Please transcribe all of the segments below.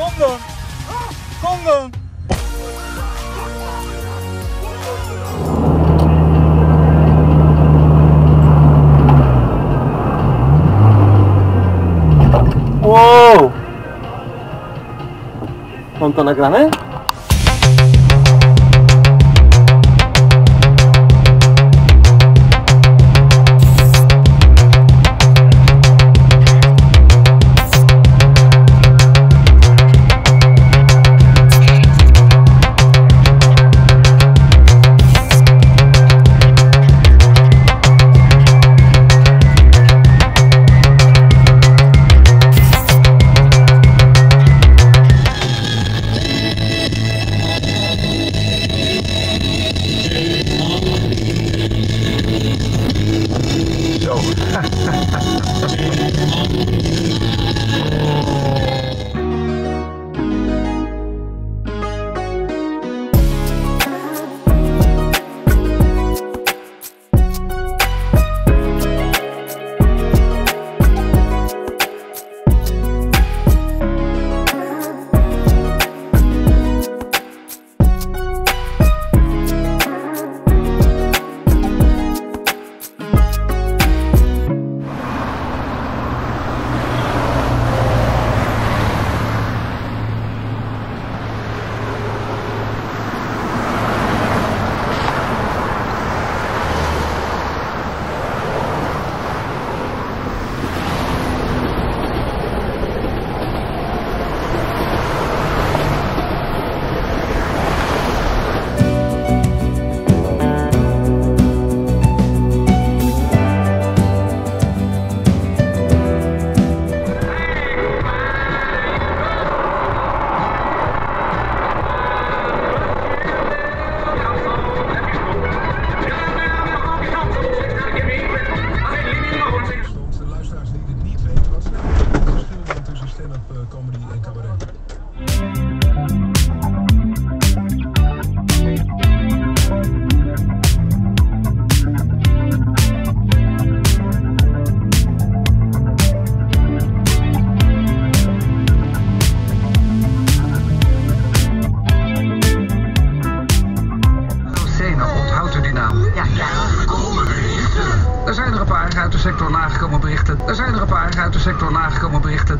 Kom dan! Kom dan! Wow! Nonton ekrannya?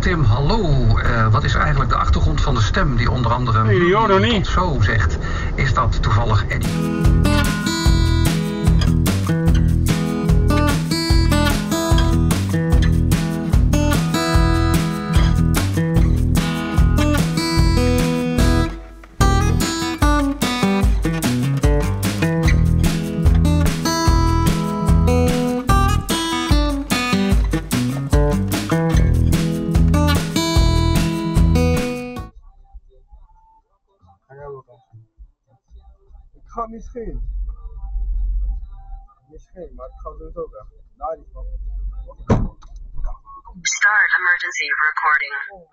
Tim, hallo. Wat is eigenlijk de achtergrond van de stem die onder andere nog niet. Zo zegt? Is dat toevallig Eddie? Ik ga misschien, maar ik ga sowieso weg. Daar is nog. Start emergency recording.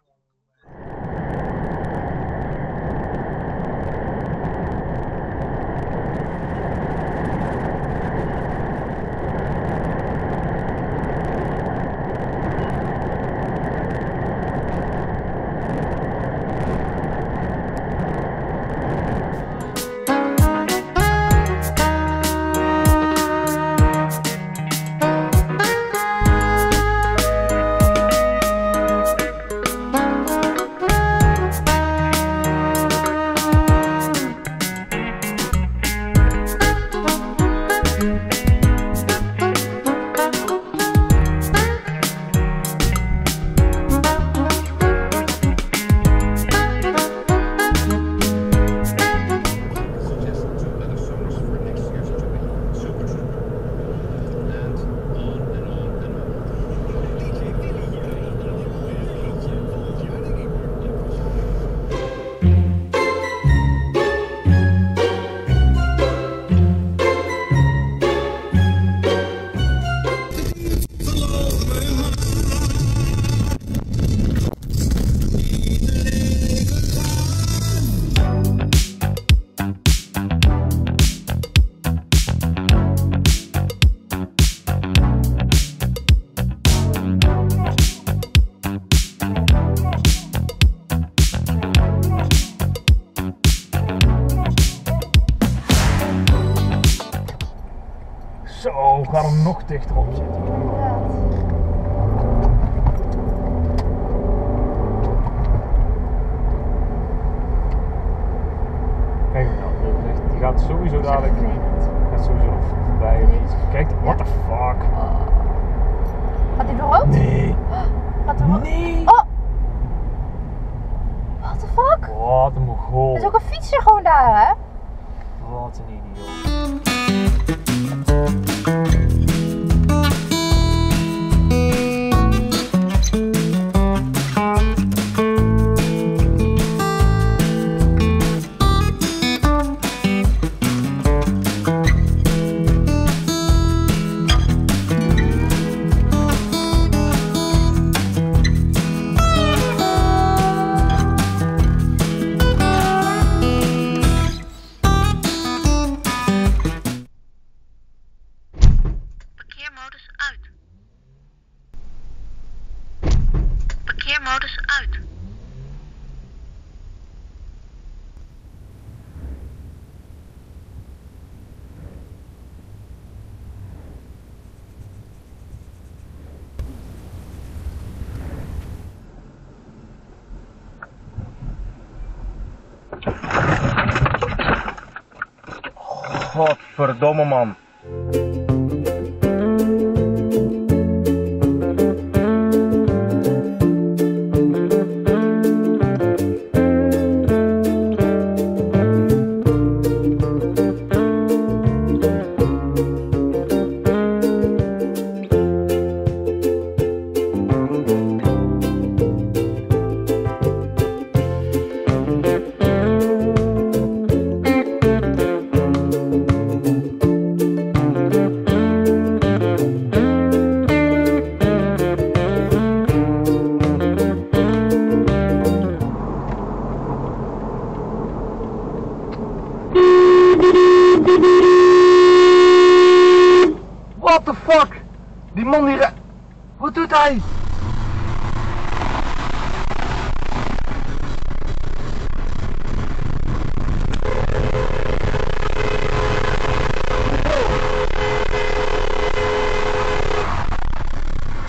Ik ga er nog dichter op zitten. Kijk nou, die gaat sowieso dadelijk. Gaat sowieso nog voorbij. Kijk, what the fuck? Gaat hij door rood? Nee. Gaat hij Nee. Oh! What the fuck? Wat een mogol. Er is ook een fietser gewoon daar, hè? Wat een idioot. Parkeermodus uit. Parkeermodus uit. Godverdomme man. What the fuck? Die man die wat doet hij?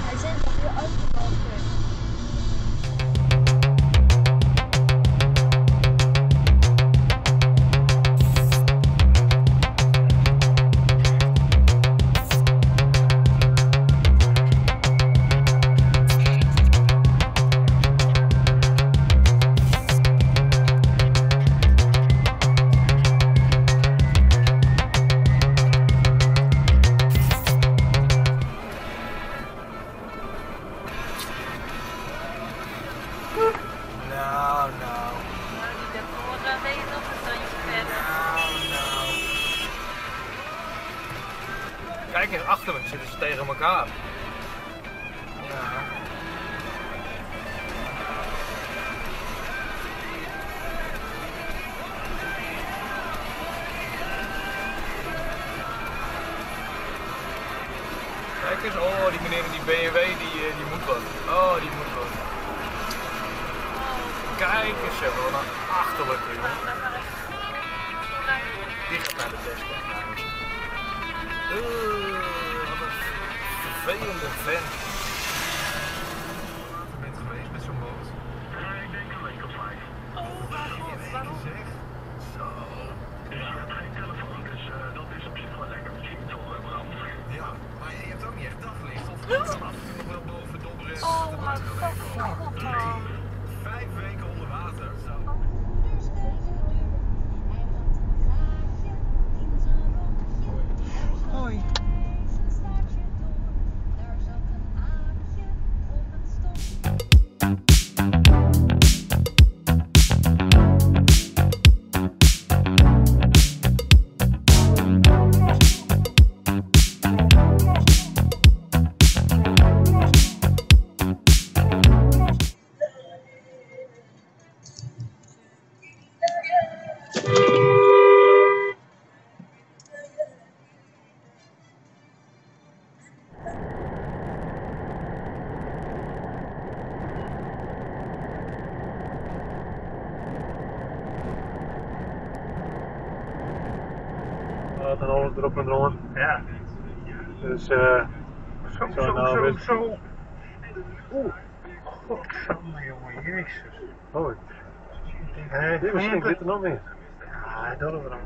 Hij zit toch weer uitgevallen. Kijk eens achter me, zitten ze tegen elkaar. Ja. Kijk eens, oh die meneer in die BMW die moet wat. Oh die moet wat. Kijk eens, wat een achterlijke jongen. Die gaat naar de Dashcam. Wat een vervelende vent. Bent geweest met zo'n boot? Ik denk een week of 5. Oh, waarom? Zeg. Zo. Dus je hebt geen telefoon, dus dat is op zich wel lekker. Misschien toch wel brand. Ja, maar je hebt ook niet echt daglicht. Of je kan af en toe nog wel boven dobberen. Oh, maar god. 5 weken onder water. Zo. Hoi. En alles erop en eronder. Ja. Dus zo. Oeh, godsamme jongen, jezus. Oh, misschien zit er nog meer. Ja, dat is er dan.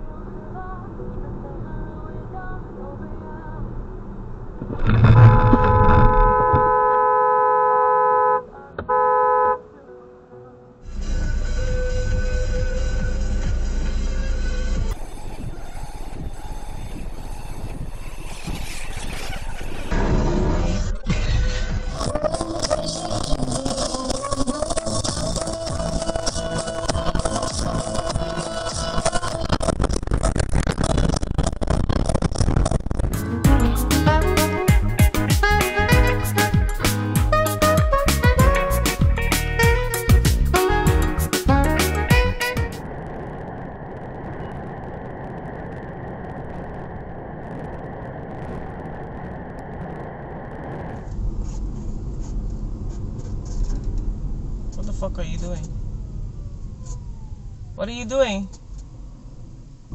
What are you doing? What are you doing?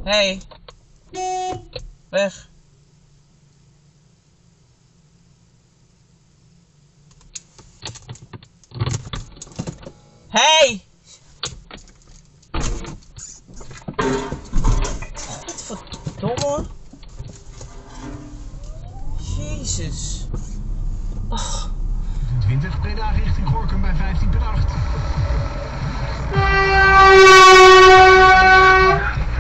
Hey. Weg. Hey! Godverdomme. Jezus. Oh. 20 Breda richting Gorkum bij 15 per 8.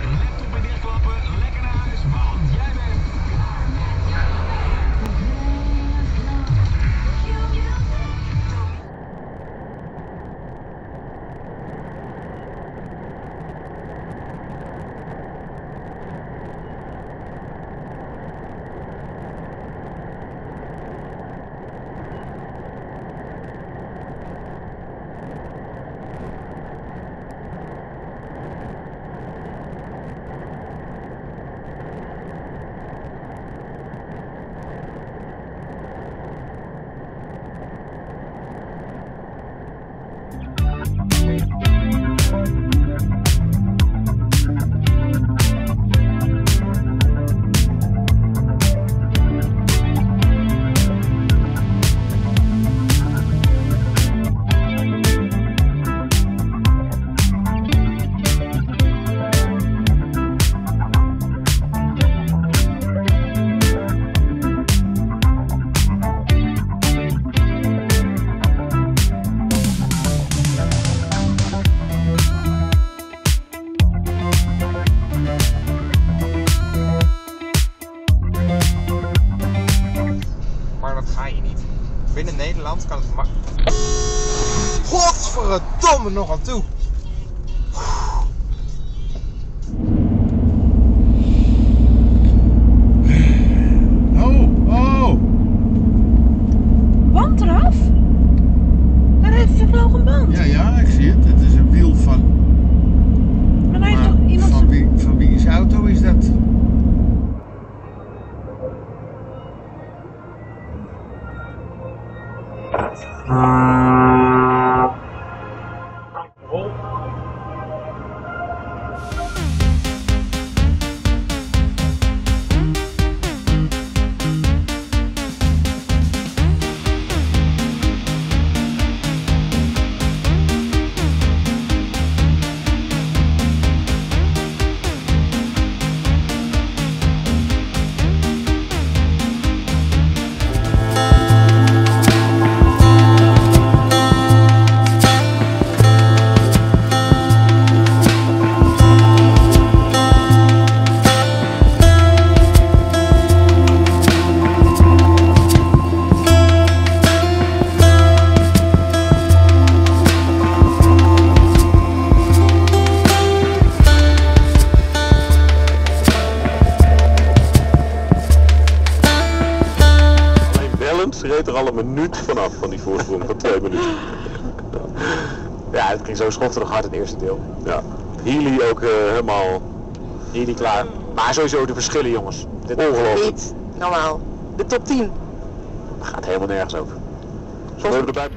Laptop en dichtklappen, lekker naar huis, want jij bent. Binnen Nederland kan het makkelijk. Godverdomme nog aan toe! Oh! Band eraf? Daar heeft gevlogen band. Ja, ik zie het. Het is een wiel van. Maar hij heeft toch iemand. Van wiens auto is dat? Reed er al een minuut vanaf van die voorsprong van 2 minuten. Ja, het ging zo schotterig hard het eerste deel. Ja. Healy ook helemaal... Healy klaar. Maar sowieso de verschillen, jongens. Dit Ongelooflijk. Niet normaal. De top 10. Dat gaat helemaal nergens over. Zullen we erbij...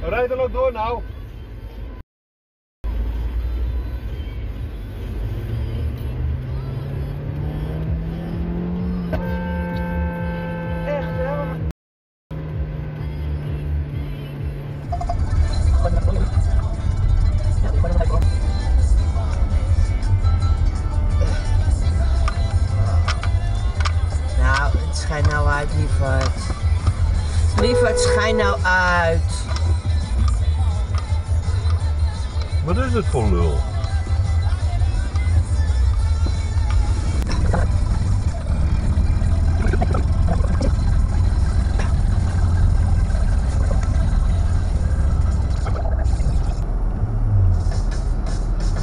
Rijd er nog door nou. Lieverd, schijn nou uit, lieverd. Lieverd, schijn nou uit. Wat is het voor lul?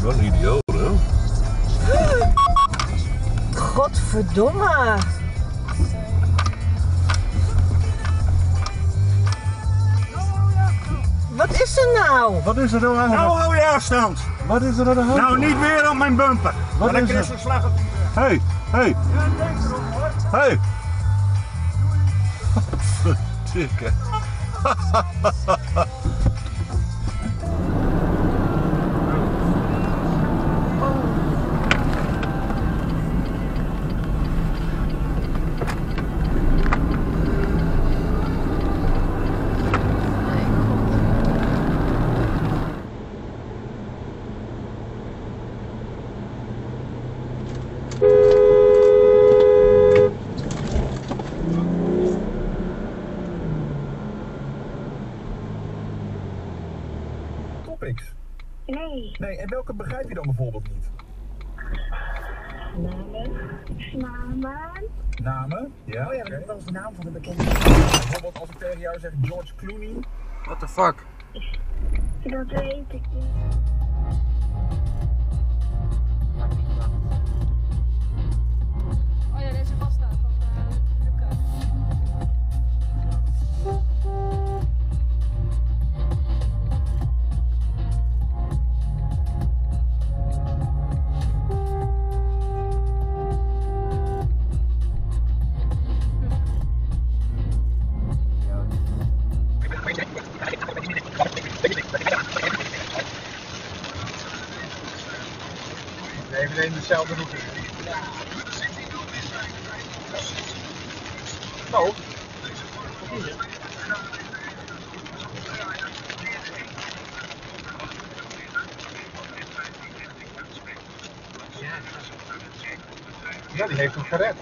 Wat een idioot, hè? Godverdomme. Wat is er nou? Wat is er nou aan? Nou hou je afstand. Wat is er aan de hand? Nou niet weer op mijn bumper. Wat dan is krijg je er? een slag op je. Hey, hey, Ja, denk erom hoor. hey. Verdikke. Nee. Nee, en welke begrijp je dan bijvoorbeeld niet? Namen. Namen? Ja. Oh ja, okay. dat is de naam van de bekende. Bijvoorbeeld als ik tegen jou zeg George Clooney. What the fuck? Dat weet ik niet. Oh ja, deze pasta van Luca. Nee, we nemen dezelfde route. Nou. Ja, die heeft hem gered.